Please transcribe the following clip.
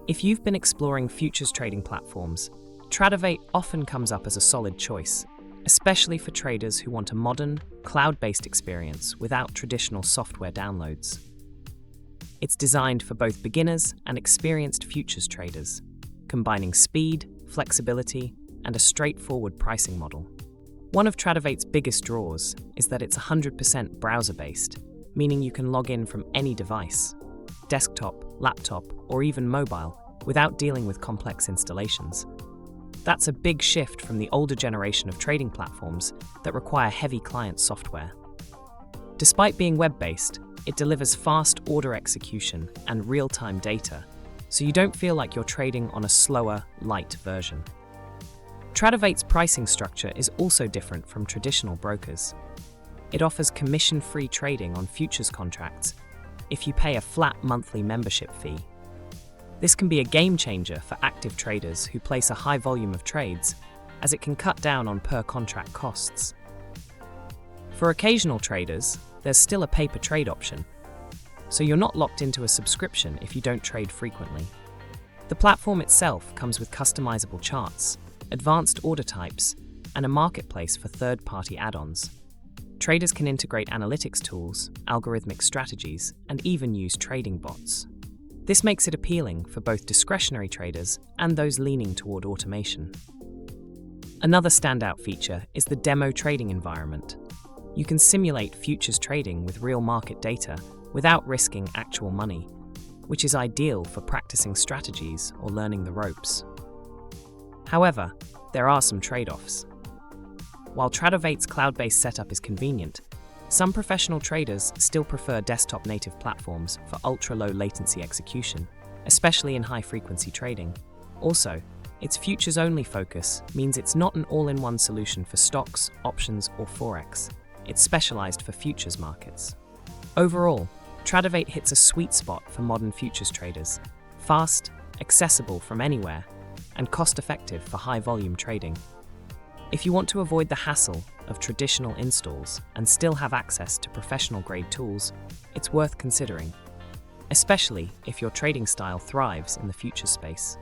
If you've been exploring futures trading platforms, Tradovate often comes up as a solid choice, especially for traders who want a modern, cloud-based experience without traditional software downloads. It's designed for both beginners and experienced futures traders, combining speed, flexibility, and a straightforward pricing model. One of Tradovate's biggest draws is that it's 100% browser-based, meaning you can log in from any device, desktop, laptop, or even mobile, without dealing with complex installations. That's a big shift from the older generation of trading platforms that require heavy client software. Despite being web-based, it delivers fast order execution and real-time data, so you don't feel like you're trading on a slower, light version. Tradovate's pricing structure is also different from traditional brokers. It offers commission-free trading on futures contracts if you pay a flat monthly membership fee. This can be a game-changer for active traders who place a high volume of trades, as it can cut down on per-contract costs. For occasional traders, there's still a pay-per-trade option, so you're not locked into a subscription if you don't trade frequently. The platform itself comes with customizable charts, advanced order types, and a marketplace for third-party add-ons. Traders can integrate analytics tools, algorithmic strategies, and even use trading bots. This makes it appealing for both discretionary traders and those leaning toward automation. Another standout feature is the demo trading environment. You can simulate futures trading with real market data without risking actual money, which is ideal for practicing strategies or learning the ropes. However, there are some trade-offs. While Tradovate's cloud-based setup is convenient, some professional traders still prefer desktop-native platforms for ultra-low latency execution, especially in high-frequency trading. Also, its futures-only focus means it's not an all-in-one solution for stocks, options, or forex. It's specialized for futures markets. Overall, Tradovate hits a sweet spot for modern futures traders: fast, accessible from anywhere, and cost-effective for high-volume trading. If you want to avoid the hassle of traditional installs and still have access to professional-grade tools, it's worth considering, especially if your trading style thrives in the futures space.